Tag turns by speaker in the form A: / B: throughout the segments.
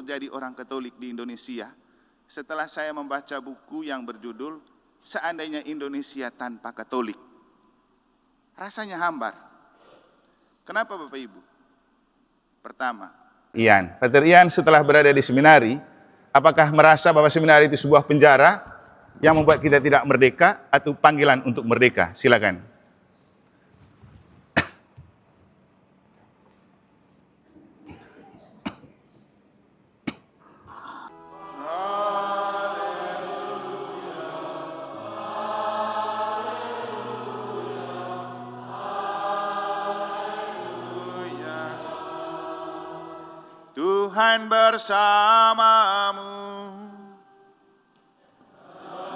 A: jadi orang Katolik di Indonesia setelah saya membaca buku yang berjudul Seandainya Indonesia Tanpa Katolik. Rasanya hambar. Kenapa Bapak Ibu? Pertama, Pater Ian setelah berada di seminari, apakah merasa bahwa seminari itu sebuah penjara yang membuat kita tidak merdeka atau panggilan untuk merdeka? Silakan. Tuhan bersamamu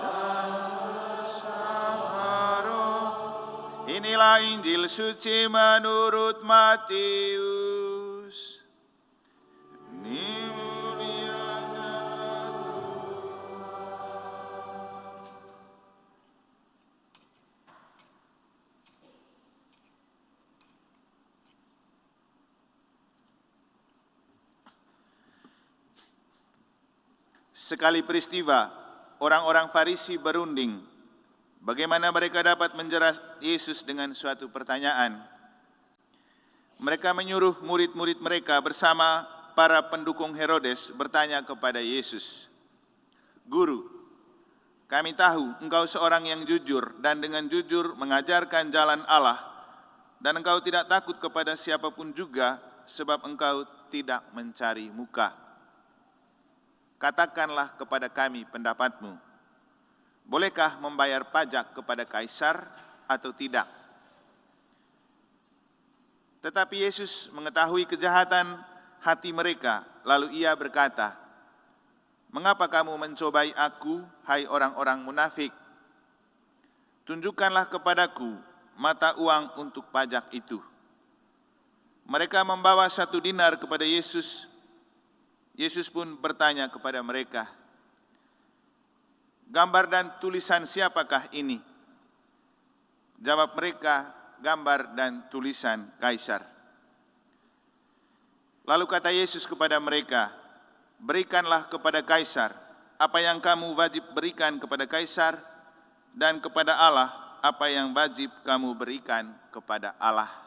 A: dan bersama roh. Inilah Injil suci menurut Matius. Sekali peristiwa, orang-orang Farisi berunding bagaimana mereka dapat menjerat Yesus dengan suatu pertanyaan. Mereka menyuruh murid-murid mereka bersama para pendukung Herodes bertanya kepada Yesus, "Guru, kami tahu engkau seorang yang jujur dan dengan jujur mengajarkan jalan Allah, dan engkau tidak takut kepada siapapun juga sebab engkau tidak mencari muka. Katakanlah kepada kami pendapatmu. Bolehkah membayar pajak kepada Kaisar atau tidak?" Tetapi Yesus mengetahui kejahatan hati mereka, lalu ia berkata, "Mengapa kamu mencobai aku, hai orang-orang munafik? Tunjukkanlah kepadaku mata uang untuk pajak itu." Mereka membawa 1 dinar kepada Yesus. Yesus pun bertanya kepada mereka, "Gambar dan tulisan siapakah ini?" Jawab mereka, "Gambar dan tulisan Kaisar." Lalu kata Yesus kepada mereka, "Berikanlah kepada Kaisar apa yang kamu wajib berikan kepada Kaisar, dan kepada Allah apa yang wajib kamu berikan kepada Allah."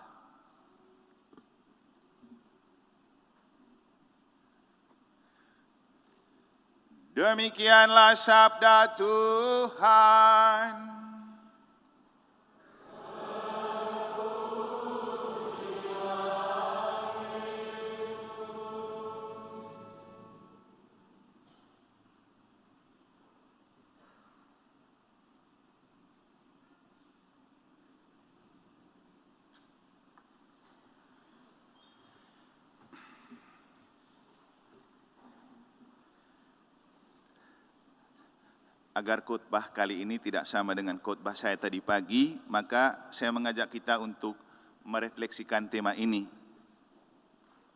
A: Demikianlah sabda Tuhan. Agar khotbah kali ini tidak sama dengan khotbah saya tadi pagi, maka saya mengajak kita untuk merefleksikan tema ini.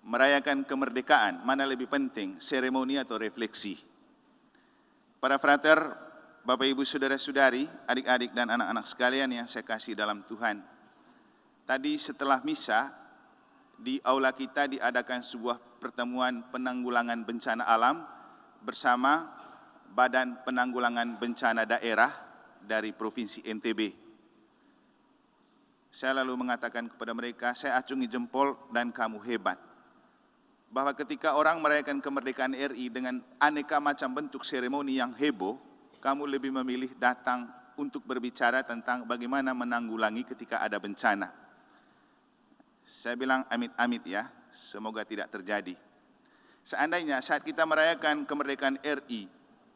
A: Merayakan kemerdekaan, mana lebih penting, seremoni atau refleksi? Para frater, Bapak Ibu Saudara-saudari, adik-adik dan anak-anak sekalian yang saya kasih dalam Tuhan. Tadi setelah misa, di aula kita diadakan sebuah pertemuan penanggulangan bencana alam bersama Badan Penanggulangan Bencana Daerah dari Provinsi NTB. Saya lalu mengatakan kepada mereka, saya acungi jempol dan kamu hebat. Bahwa ketika orang merayakan kemerdekaan RI dengan aneka macam bentuk seremoni yang heboh, kamu lebih memilih datang untuk berbicara tentang bagaimana menanggulangi ketika ada bencana. Saya bilang amit-amit ya, semoga tidak terjadi. Seandainya saat kita merayakan kemerdekaan RI,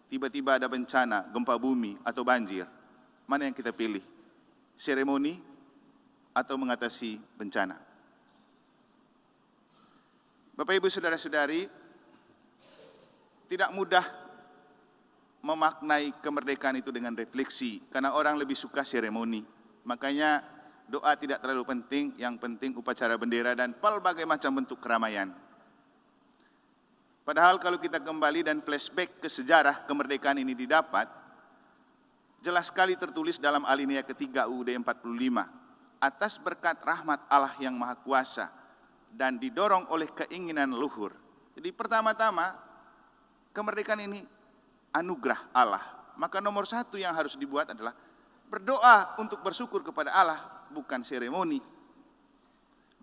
A: tiba-tiba ada bencana, gempa bumi atau banjir, mana yang kita pilih? Seremoni atau mengatasi bencana? Bapak Ibu Saudara-saudari, tidak mudah memaknai kemerdekaan itu dengan refleksi, karena orang lebih suka seremoni. Makanya doa tidak terlalu penting, yang penting upacara bendera dan pelbagai macam bentuk keramaian. Padahal kalau kita kembali dan flashback ke sejarah kemerdekaan ini didapat, jelas sekali tertulis dalam alinea ketiga UUD 45, atas berkat rahmat Allah yang Maha Kuasa dan didorong oleh keinginan luhur. Jadi pertama-tama kemerdekaan ini anugerah Allah. Maka nomor satu yang harus dibuat adalah berdoa untuk bersyukur kepada Allah, bukan seremoni,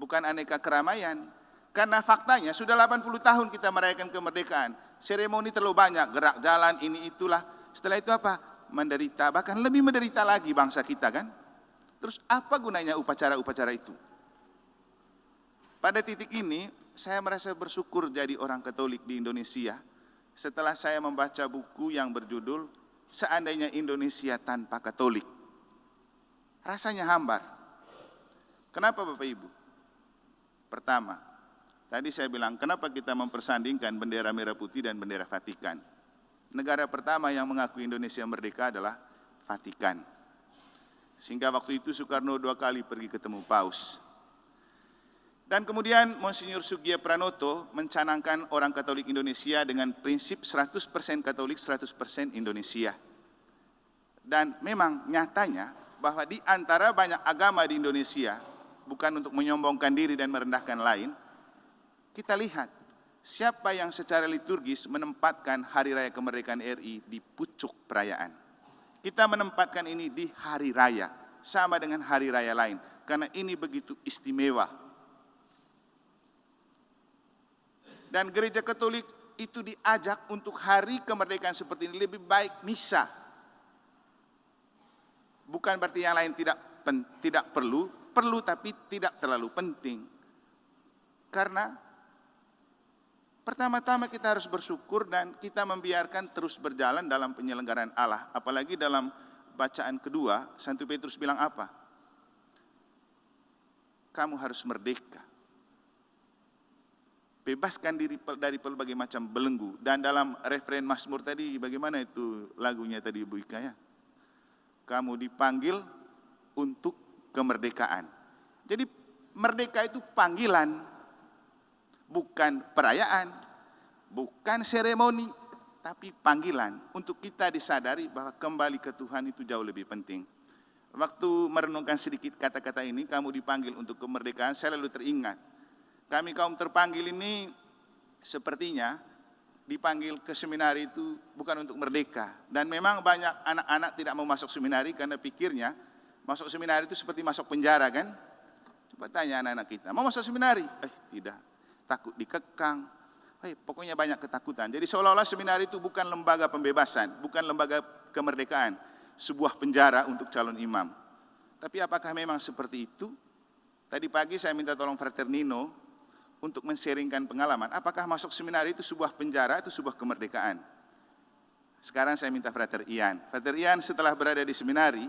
A: bukan aneka keramaian. Karena faktanya sudah 80 tahun kita merayakan kemerdekaan. Seremoni terlalu banyak, gerak jalan, ini itulah. Setelah itu apa? Menderita, bahkan lebih menderita lagi bangsa kita kan. Terus apa gunanya upacara-upacara itu? Pada titik ini, saya merasa bersyukur jadi orang Katolik di Indonesia setelah saya membaca buku yang berjudul Seandainya Indonesia Tanpa Katolik. Rasanya hambar. Kenapa Bapak Ibu? Pertama, tadi saya bilang kenapa kita mempersandingkan bendera merah putih dan bendera Vatikan. Negara pertama yang mengakui Indonesia merdeka adalah Vatikan. Sehingga waktu itu Soekarno 2 kali pergi ketemu Paus. Dan kemudian Monsinyur Sugiya Pranoto mencanangkan orang Katolik Indonesia dengan prinsip 100% Katolik, 100% Indonesia. Dan memang nyatanya bahwa di antara banyak agama di Indonesia, bukan untuk menyombongkan diri dan merendahkan lain, kita lihat siapa yang secara liturgis menempatkan Hari Raya Kemerdekaan RI di pucuk perayaan. Kita menempatkan ini di hari raya, sama dengan hari raya lain, karena ini begitu istimewa. Dan gereja Katolik itu diajak untuk hari kemerdekaan seperti ini lebih baik misa. Bukan berarti yang lain tidak perlu tapi tidak terlalu penting. Karena pertama-tama kita harus bersyukur dan kita membiarkan terus berjalan dalam penyelenggaraan Allah. Apalagi dalam bacaan kedua, Santo Petrus bilang apa? Kamu harus merdeka. Bebaskan diri dari berbagai macam belenggu. Dan dalam referen Mazmur tadi, bagaimana itu lagunya tadi Ibu Ika ya? Kamu dipanggil untuk kemerdekaan. Jadi merdeka itu panggilan, bukan perayaan, bukan seremoni, tapi panggilan untuk kita disadari bahwa kembali ke Tuhan itu jauh lebih penting. Waktu merenungkan sedikit kata-kata ini, kamu dipanggil untuk kemerdekaan, saya lalu teringat. Kami kaum terpanggil ini sepertinya dipanggil ke seminari itu bukan untuk merdeka. Dan memang banyak anak-anak tidak mau masuk seminari karena pikirnya masuk seminari itu seperti masuk penjara kan. Coba tanya anak-anak kita, mau masuk seminari? Tidak, takut dikekang. Pokoknya banyak ketakutan. Jadi seolah-olah seminari itu bukan lembaga pembebasan, bukan lembaga kemerdekaan, sebuah penjara untuk calon imam. Tapi apakah memang seperti itu? Tadi pagi saya minta tolong Frater Nino untuk men-sharingkan pengalaman. Apakah masuk seminari itu sebuah penjara, itu sebuah kemerdekaan? Sekarang saya minta Frater Ian. Frater Ian setelah berada di seminari,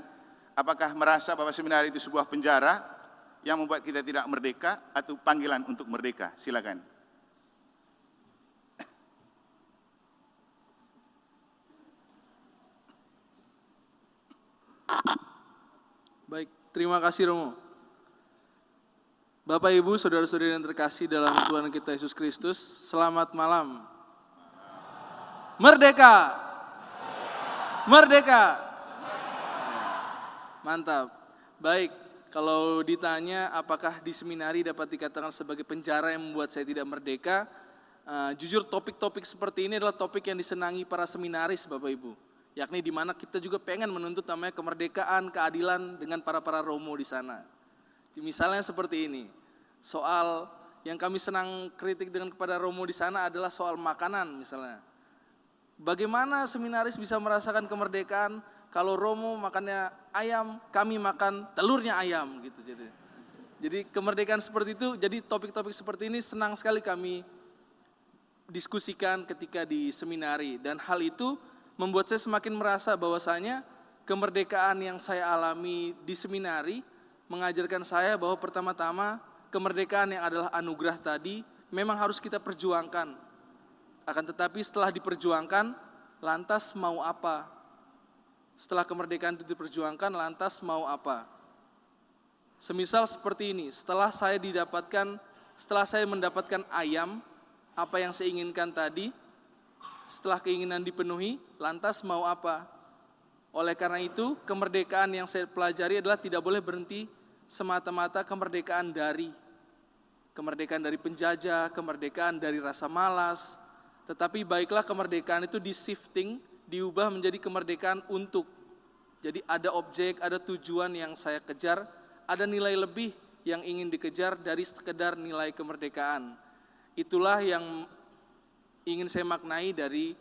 A: apakah merasa bahwa seminari itu sebuah penjara yang membuat kita tidak merdeka atau panggilan untuk merdeka? Silakan.
B: Baik, terima kasih Romo. Bapak Ibu, saudara-saudari yang terkasih dalam Tuhan kita Yesus Kristus, selamat malam. Merdeka! Merdeka! Mantap. Baik, kalau ditanya apakah di seminari dapat dikatakan sebagai penjara yang membuat saya tidak merdeka, jujur topik-topik seperti ini adalah topik yang disenangi para seminaris Bapak Ibu. Yakni di mana kita juga pengen menuntut namanya kemerdekaan, keadilan dengan para romo di sana. Misalnya seperti ini, soal yang kami senang kritik dengan kepada romo di sana adalah soal makanan misalnya. Bagaimana seminaris bisa merasakan kemerdekaan kalau romo makannya ayam, kami makan telurnya ayam gitu. Jadi kemerdekaan seperti itu, jadi topik-topik seperti ini senang sekali kami diskusikan ketika di seminari. Dan hal itu membuat saya semakin merasa bahwasanya kemerdekaan yang saya alami di seminari mengajarkan saya bahwa pertama-tama kemerdekaan yang adalah anugerah tadi memang harus kita perjuangkan. Akan tetapi setelah diperjuangkan, lantas mau apa? Setelah kemerdekaan itu diperjuangkan, lantas mau apa? Semisal seperti ini, setelah saya mendapatkan ayam, apa yang saya inginkan tadi, setelah keinginan dipenuhi, lantas mau apa? Oleh karena itu, kemerdekaan yang saya pelajari adalah tidak boleh berhenti semata-mata kemerdekaan dari penjajah, kemerdekaan dari rasa malas, Tetapi baiklah kemerdekaan itu di-shifting, diubah menjadi kemerdekaan untuk. Jadi ada objek, ada tujuan yang saya kejar, ada nilai lebih yang ingin dikejar dari sekedar nilai kemerdekaan. Itulah yang ingin saya maknai dari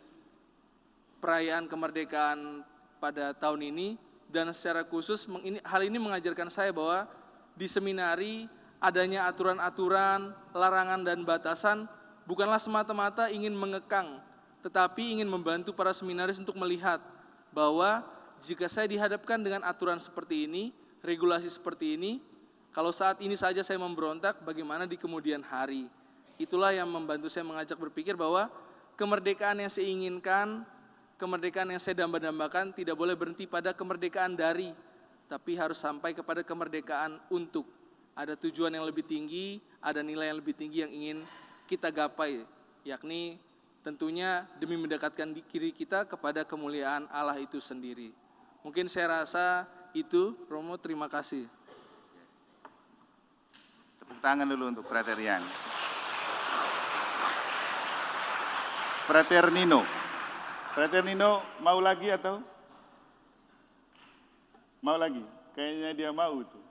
B: perayaan kemerdekaan pada tahun ini, dan secara khusus hal ini mengajarkan saya bahwa di seminari adanya aturan-aturan, larangan dan batasan bukanlah semata-mata ingin mengekang, tetapi ingin membantu para seminaris untuk melihat bahwa jika saya dihadapkan dengan aturan seperti ini, regulasi seperti ini, kalau saat ini saja saya memberontak, bagaimana di kemudian hari? Itulah yang membantu saya mengajak berpikir bahwa kemerdekaan yang saya inginkan, kemerdekaan yang saya damba-dambakan tidak boleh berhenti pada kemerdekaan dari, tapi harus sampai kepada kemerdekaan untuk. Ada tujuan yang lebih tinggi, ada nilai yang lebih tinggi yang ingin kita gapai, yakni tentunya demi mendekatkan diri kita kepada kemuliaan Allah itu sendiri. Mungkin saya rasa itu, Romo, terima kasih.
A: Tepuk tangan dulu untuk Frater Ian. Frater Nino. Frater Nino mau lagi atau? Mau lagi? Kayaknya dia mau tuh.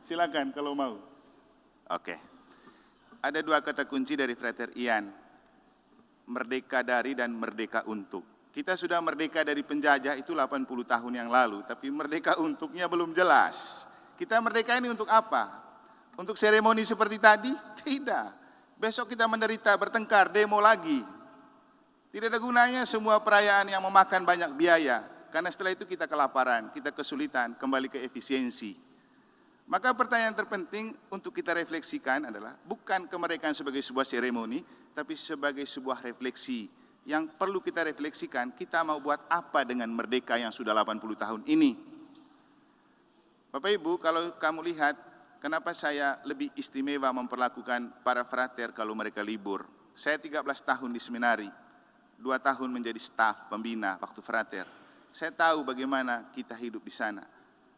A: Silakan kalau mau. Oke. Ada dua kata kunci dari Frater Ian. Merdeka dari dan merdeka untuk. Kita sudah merdeka dari penjajah itu 80 tahun yang lalu, tapi merdeka untuknya belum jelas. Kita merdeka ini untuk apa? Untuk seremoni seperti tadi? Tidak. Besok kita menderita, bertengkar, demo lagi. Tidak ada gunanya semua perayaan yang memakan banyak biaya, karena setelah itu kita kelaparan, kita kesulitan, kembali ke efisiensi. Maka pertanyaan terpenting untuk kita refleksikan adalah bukan kemerdekaan sebagai sebuah seremoni, tapi sebagai sebuah refleksi. Yang perlu kita refleksikan, kita mau buat apa dengan merdeka yang sudah 80 tahun ini. Bapak Ibu, kalau kamu lihat, kenapa saya lebih istimewa memperlakukan para frater kalau mereka libur. Saya 13 tahun di seminari. 2 tahun menjadi staf pembina waktu frater. Saya tahu bagaimana kita hidup di sana.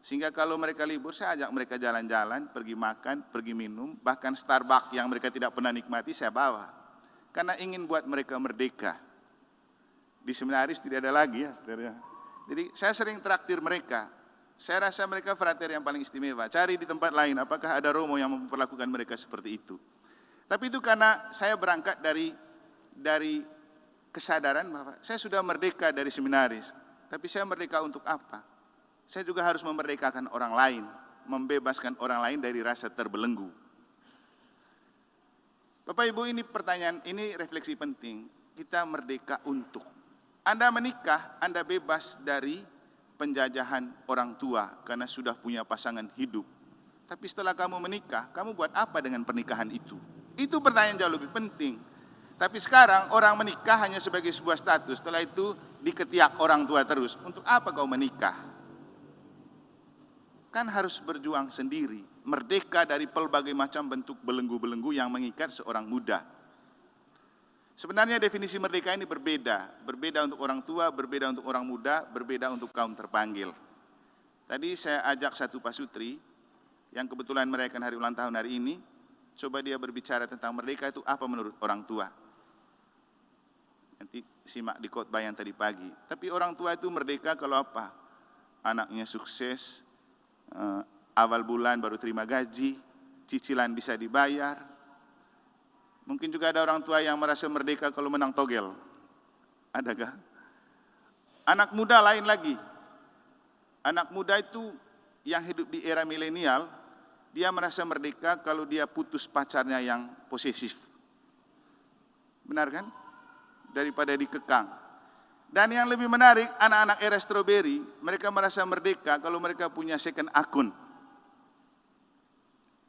A: Sehingga kalau mereka libur, saya ajak mereka jalan-jalan, pergi makan, pergi minum, bahkan Starbucks yang mereka tidak pernah nikmati saya bawa. Karena ingin buat mereka merdeka. Di seminaris tidak ada lagi ya. Jadi saya sering traktir mereka. Saya rasa mereka frater yang paling istimewa. Cari di tempat lain, apakah ada Romo yang memperlakukan mereka seperti itu. Tapi itu karena saya berangkat dari kesadaran bahwa saya sudah merdeka dari seminaris, tapi saya merdeka untuk apa? Saya juga harus memerdekakan orang lain, membebaskan orang lain dari rasa terbelenggu. Bapak Ibu, ini pertanyaan, ini refleksi penting. Kita merdeka untuk. Anda menikah, Anda bebas dari penjajahan orang tua karena sudah punya pasangan hidup. Tapi setelah kamu menikah, kamu buat apa dengan pernikahan itu? Itu pertanyaan jauh lebih penting. Tapi sekarang orang menikah hanya sebagai sebuah status, setelah itu diketiak orang tua terus. Untuk apa kau menikah? Kan harus berjuang sendiri, merdeka dari pelbagai macam bentuk belenggu-belenggu yang mengikat seorang muda. Sebenarnya definisi merdeka ini berbeda untuk orang tua, berbeda untuk orang muda, berbeda untuk kaum terpanggil. Tadi saya ajak satu pasutri yang kebetulan merayakan hari ulang tahun hari ini, coba dia berbicara tentang merdeka itu apa menurut orang tua. Nanti simak di khotbah yang tadi pagi. Tapi orang tua itu merdeka kalau apa? Anaknya sukses, awal bulan baru terima gaji, cicilan bisa dibayar. Mungkin juga ada orang tua yang merasa merdeka kalau menang togel. Adakah? Anak muda lain lagi. Anak muda itu yang hidup di era milenial, dia merasa merdeka kalau dia putus pacarnya yang posesif. Benar kan? Daripada dikekang. Dan yang lebih menarik, anak-anak era strawberry, mereka merasa merdeka kalau mereka punya second akun.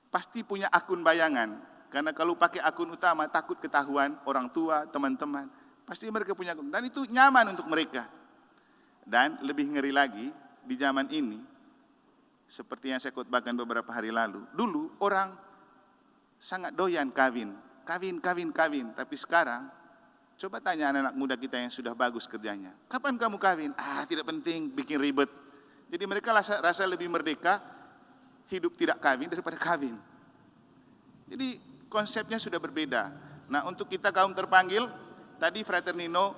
A: Pasti punya akun bayangan, karena kalau pakai akun utama takut ketahuan orang tua, teman-teman. Pasti mereka punya akun, dan itu nyaman untuk mereka. Dan lebih ngeri lagi, di zaman ini, seperti yang saya khotbahkan beberapa hari lalu, dulu orang sangat doyan kawin, tapi sekarang, coba tanya anak-anak muda kita yang sudah bagus kerjanya. Kapan kamu kawin? Tidak penting, bikin ribet. Jadi mereka rasa lebih merdeka, hidup tidak kawin daripada kawin. Jadi konsepnya sudah berbeda. Nah, untuk kita kaum terpanggil, tadi Frater Nino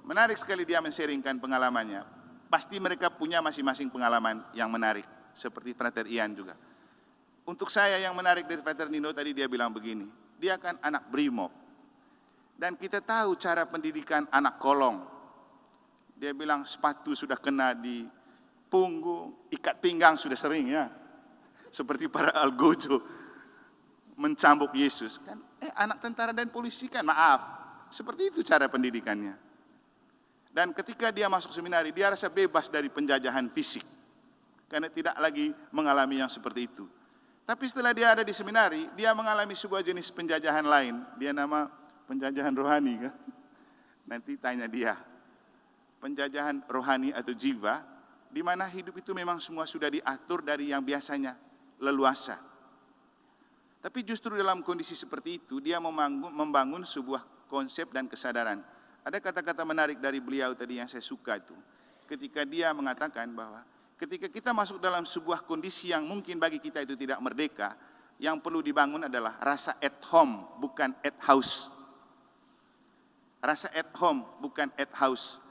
A: menarik sekali dia men-sharingkan pengalamannya. Pasti mereka punya masing-masing pengalaman yang menarik, seperti Frater Ian juga. Untuk saya yang menarik dari Frater Nino tadi dia bilang begini, dia kan anak Brimob. Dan kita tahu cara pendidikan anak kolong. Dia bilang sepatu sudah kena di punggung, ikat pinggang sudah sering ya. Seperti para algojo mencambuk Yesus. Kan, anak tentara dan polisi kan, maaf. Seperti itu cara pendidikannya. Dan ketika dia masuk seminari, dia rasa bebas dari penjajahan fisik. Karena tidak lagi mengalami yang seperti itu. Tapi setelah dia ada di seminari, dia mengalami sebuah jenis penjajahan lain. Dia nama penjajahan rohani kan. Nanti tanya dia. Penjajahan rohani atau jiwa, di mana hidup itu memang semua sudah diatur dari yang biasanya leluasa. Tapi justru dalam kondisi seperti itu, dia membangun sebuah konsep dan kesadaran. Ada kata-kata menarik dari beliau tadi yang saya suka itu. Ketika dia mengatakan bahwa ketika kita masuk dalam sebuah kondisi yang mungkin bagi kita itu tidak merdeka, yang perlu dibangun adalah rasa at home, bukan at house. Rasa at home, bukan at house.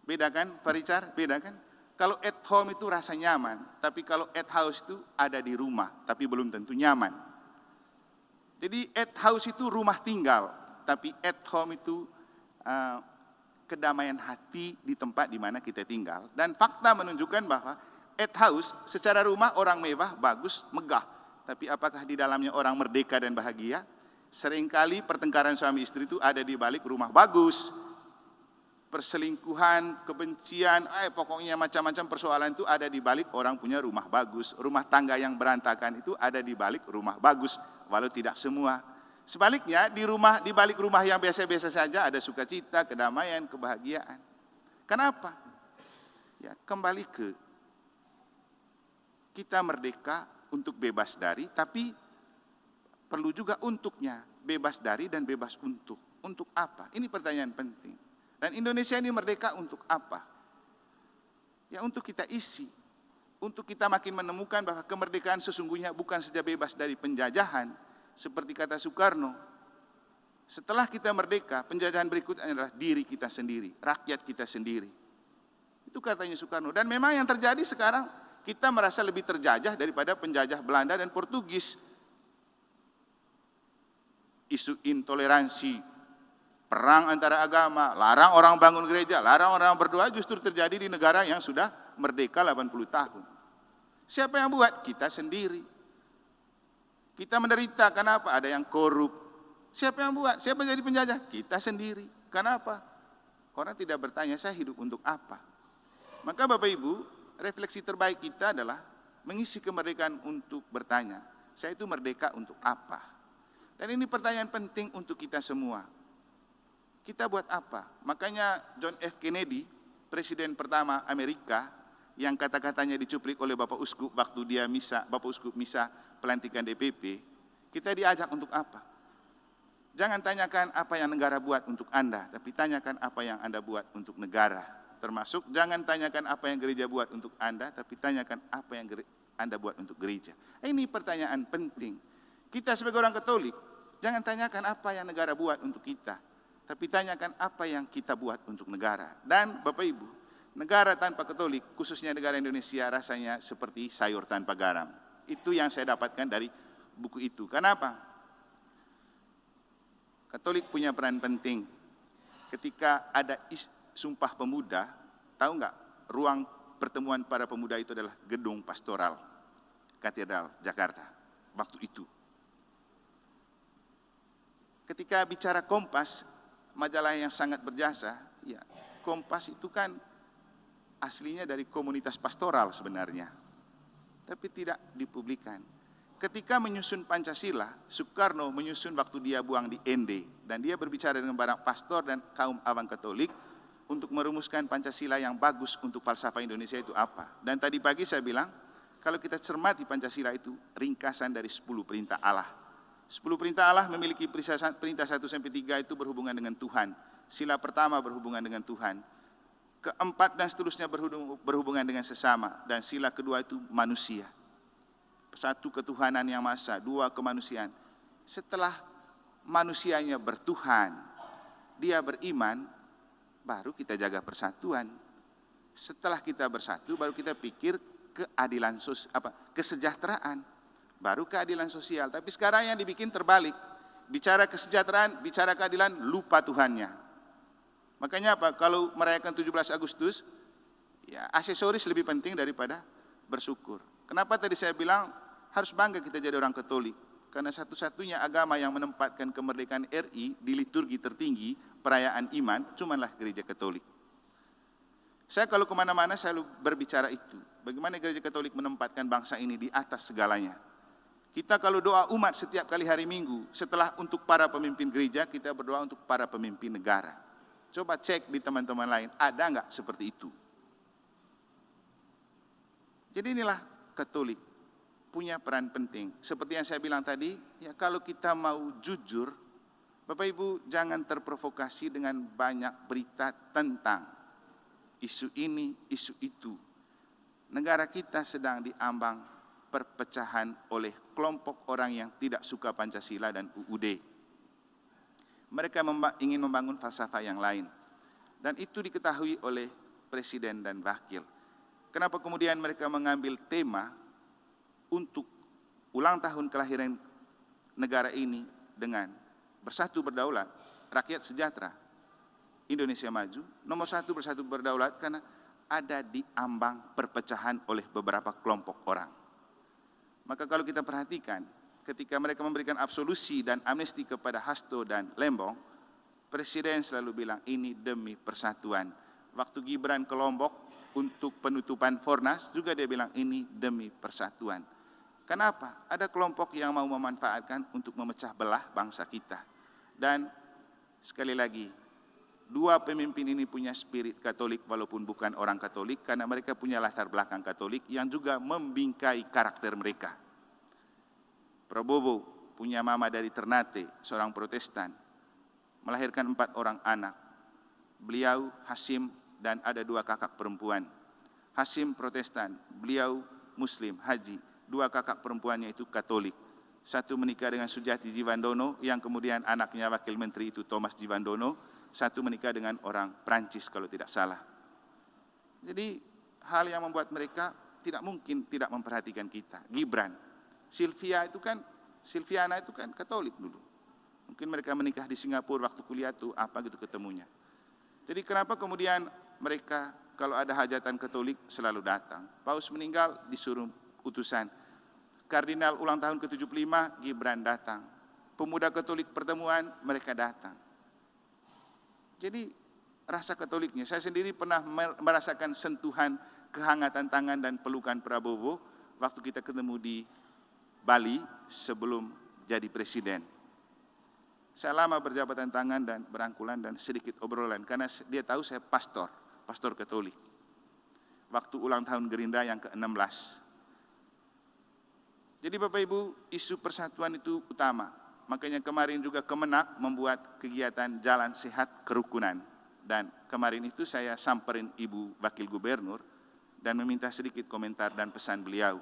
A: Beda kan, Pak Richard? Beda kan? Kalau at home itu rasa nyaman, tapi kalau at house itu ada di rumah, tapi belum tentu nyaman. Jadi at house itu rumah tinggal, tapi at home itu kedamaian hati di tempat di mana kita tinggal. Dan fakta menunjukkan bahwa at house secara rumah orang mewah, bagus, megah. Tapi apakah di dalamnya orang merdeka dan bahagia? Seringkali pertengkaran suami istri itu ada di balik rumah bagus. Perselingkuhan, kebencian, pokoknya macam-macam persoalan itu ada di balik orang punya rumah bagus. Rumah tangga yang berantakan itu ada di balik rumah bagus, walau tidak semua. Sebaliknya di balik rumah yang biasa-biasa saja ada sukacita, kedamaian, kebahagiaan. Kenapa? Ya, kembali ke kita merdeka untuk bebas dari, tapi perlu juga untuknya, bebas dari dan bebas untuk. Untuk apa? Ini pertanyaan penting. Dan Indonesia ini merdeka untuk apa? Ya untuk kita isi. Untuk kita makin menemukan bahwa kemerdekaan sesungguhnya bukan saja bebas dari penjajahan. Seperti kata Soekarno, setelah kita merdeka, penjajahan berikutnya adalah diri kita sendiri, rakyat kita sendiri. Itu katanya Soekarno. Dan memang yang terjadi sekarang, kita merasa lebih terjajah daripada penjajah Belanda dan Portugis. Isu intoleransi, perang antara agama, larang orang bangun gereja, larang orang berdoa justru terjadi di negara yang sudah merdeka 80 tahun. Siapa yang buat? Kita sendiri. Kita menderita, kenapa? Ada yang korup. Siapa yang buat? Siapa yang jadi penjajah? Kita sendiri. Kenapa? Orang tidak bertanya, saya hidup untuk apa? Maka Bapak Ibu, refleksi terbaik kita adalah mengisi kemerdekaan untuk bertanya, saya itu merdeka untuk apa? Dan ini pertanyaan penting untuk kita semua. Kita buat apa? Makanya John F. Kennedy, presiden pertama Amerika, yang kata-katanya dicuplik oleh Bapak Uskup waktu dia Bapak Uskup misa pelantikan DPP, kita diajak untuk apa? Jangan tanyakan apa yang negara buat untuk Anda, tapi tanyakan apa yang Anda buat untuk negara. Termasuk jangan tanyakan apa yang gereja buat untuk Anda, tapi tanyakan apa yang Anda buat untuk gereja. Ini pertanyaan penting. Kita sebagai orang Katolik, jangan tanyakan apa yang negara buat untuk kita, tapi tanyakan apa yang kita buat untuk negara. Dan Bapak Ibu, negara tanpa Katolik, khususnya negara Indonesia, rasanya seperti sayur tanpa garam. Itu yang saya dapatkan dari buku itu. Kenapa? Katolik punya peran penting. Ketika ada Sumpah Pemuda, tahu nggak? Ruang pertemuan para pemuda itu adalah gedung pastoral Katedral Jakarta. Waktu itu. Ketika bicara Kompas, majalah yang sangat berjasa, ya, Kompas itu kan aslinya dari komunitas pastoral sebenarnya, tapi tidak dipublikkan. Ketika menyusun Pancasila, Soekarno menyusun waktu dia buang di ND, dan dia berbicara dengan para pastor dan kaum awam Katolik untuk merumuskan Pancasila yang bagus untuk falsafah Indonesia itu apa. Dan tadi pagi saya bilang, kalau kita cermati Pancasila itu ringkasan dari 10 perintah Allah. 10 perintah Allah memiliki perintah 1 sampai 3 itu berhubungan dengan Tuhan. Sila pertama berhubungan dengan Tuhan. Keempat dan seterusnya berhubungan dengan sesama. Dan sila kedua itu manusia. 1 ketuhanan yang maha esa, 2 kemanusiaan. Setelah manusianya bertuhan, dia beriman, baru kita jaga persatuan. Setelah kita bersatu, baru kita pikir keadilan kesejahteraan, baru keadilan sosial. Tapi sekarang yang dibikin terbalik, bicara kesejahteraan, bicara keadilan, lupa Tuhannya. Makanya apa? Kalau merayakan 17 Agustus, ya aksesoris lebih penting daripada bersyukur. Kenapa tadi saya bilang harus bangga kita jadi orang Katolik? Karena satu-satunya agama yang menempatkan kemerdekaan RI di liturgi tertinggi, perayaan iman, cumanlah Gereja Katolik. Saya kalau kemana-mana selalu berbicara itu. Bagaimana Gereja Katolik menempatkan bangsa ini di atas segalanya. Kita kalau doa umat setiap kali hari Minggu, setelah untuk para pemimpin gereja, kita berdoa untuk para pemimpin negara. Coba cek di teman-teman lain, ada nggak seperti itu? Jadi inilah Katolik punya peran penting. Seperti yang saya bilang tadi, ya kalau kita mau jujur, Bapak Ibu jangan terprovokasi dengan banyak berita tentang isu ini, isu itu. Negara kita sedang diambang perpecahan oleh kelompok orang yang tidak suka Pancasila dan UUD. Mereka ingin membangun falsafah yang lain. Dan itu diketahui oleh Presiden dan Wakil. Kenapa kemudian mereka mengambil tema untuk ulang tahun kelahiran negara ini dengan bersatu berdaulat, rakyat sejahtera, Indonesia maju, nomor 1 bersatu berdaulat karena ada di ambang perpecahan oleh beberapa kelompok orang. Maka kalau kita perhatikan, ketika mereka memberikan absolusi dan amnesti kepada Hasto dan Lembong, Presiden selalu bilang ini demi persatuan. Waktu Gibran ke Lombok untuk penutupan Fornas juga dia bilang ini demi persatuan. Kenapa? Ada kelompok yang mau memanfaatkan untuk memecah belah bangsa kita. Dan sekali lagi, dua pemimpin ini punya spirit Katolik walaupun bukan orang Katolik, karena mereka punya latar belakang Katolik yang juga membingkai karakter mereka. Prabowo punya mama dari Ternate, seorang Protestan, melahirkan 4 orang anak. Beliau Hasim dan ada 2 kakak perempuan. Hasim Protestan, beliau Muslim, Haji. 2 kakak perempuannya itu Katolik. Satu menikah dengan Sujati Jiwandono, yang kemudian anaknya Wakil Menteri itu Thomas Jiwandono. Satu menikah dengan orang Prancis kalau tidak salah. Jadi hal yang membuat mereka tidak mungkin tidak memperhatikan kita. Gibran, Silviana itu kan Katolik dulu. Mungkin mereka menikah di Singapura waktu kuliah tuh apa gitu ketemunya. Jadi kenapa kemudian mereka kalau ada hajatan Katolik selalu datang. Paus meninggal disuruh utusan. Kardinal ulang tahun ke-75 Gibran datang. Pemuda Katolik pertemuan mereka datang. Jadi rasa Katoliknya, saya sendiri pernah merasakan sentuhan kehangatan tangan dan pelukan Prabowo waktu kita ketemu di Bali sebelum jadi presiden. Saya lama berjabatan tangan dan berangkulan dan sedikit obrolan karena dia tahu saya pastor Katolik. Waktu ulang tahun Gerindra yang ke-16. Jadi Bapak Ibu, isu persatuan itu utama. Makanya kemarin juga Kemenak membuat kegiatan Jalan Sehat Kerukunan. Dan kemarin itu saya samperin Ibu Wakil Gubernur dan meminta sedikit komentar dan pesan beliau.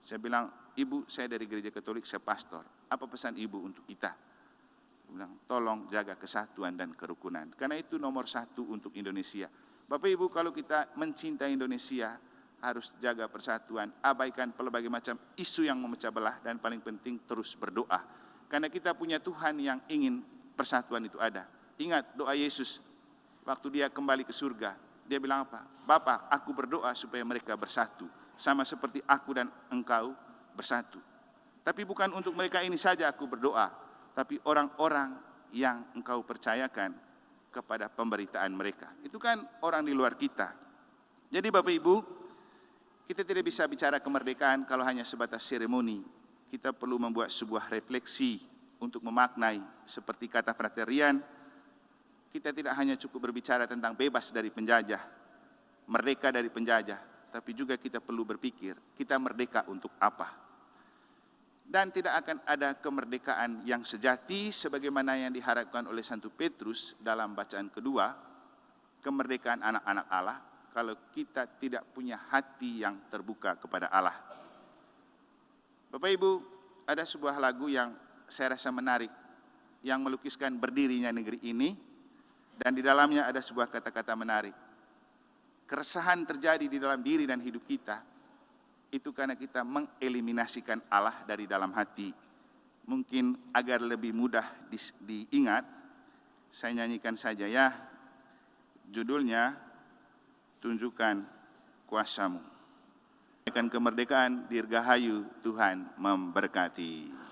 A: Saya bilang, Ibu saya dari Gereja Katolik, saya pastor. Apa pesan Ibu untuk kita? Saya bilang, tolong jaga kesatuan dan kerukunan. Karena itu nomor 1 untuk Indonesia. Bapak Ibu kalau kita mencintai Indonesia, harus jaga persatuan, abaikan pelbagai macam isu yang memecah belah, dan paling penting terus berdoa. Karena kita punya Tuhan yang ingin persatuan itu ada. Ingat doa Yesus, waktu dia kembali ke surga, dia bilang apa? Bapa, aku berdoa supaya mereka bersatu, sama seperti aku dan engkau bersatu. Tapi bukan untuk mereka ini saja aku berdoa, tapi orang-orang yang engkau percayakan kepada pemberitaan mereka. Itu kan orang di luar kita. Jadi Bapak Ibu, kita tidak bisa bicara kemerdekaan kalau hanya sebatas seremoni. Kita perlu membuat sebuah refleksi untuk memaknai. Seperti kata Frater Rian, kita tidak hanya cukup berbicara tentang bebas dari penjajah, merdeka dari penjajah, tapi juga kita perlu berpikir, kita merdeka untuk apa? Dan tidak akan ada kemerdekaan yang sejati sebagaimana yang diharapkan oleh Santo Petrus dalam bacaan kedua, kemerdekaan anak-anak Allah, kalau kita tidak punya hati yang terbuka kepada Allah. Bapak Ibu, ada sebuah lagu yang saya rasa menarik, yang melukiskan berdirinya negeri ini, Dan di dalamnya ada sebuah kata-kata menarik. Keresahan terjadi di dalam diri dan hidup kita, itu karena kita mengeliminasikan Allah dari dalam hati. Mungkin agar lebih mudah diingat, saya nyanyikan saja ya. Judulnya, Tunjukkan Kuasamu. Kemerdekaan, dirgahayu, Tuhan memberkati.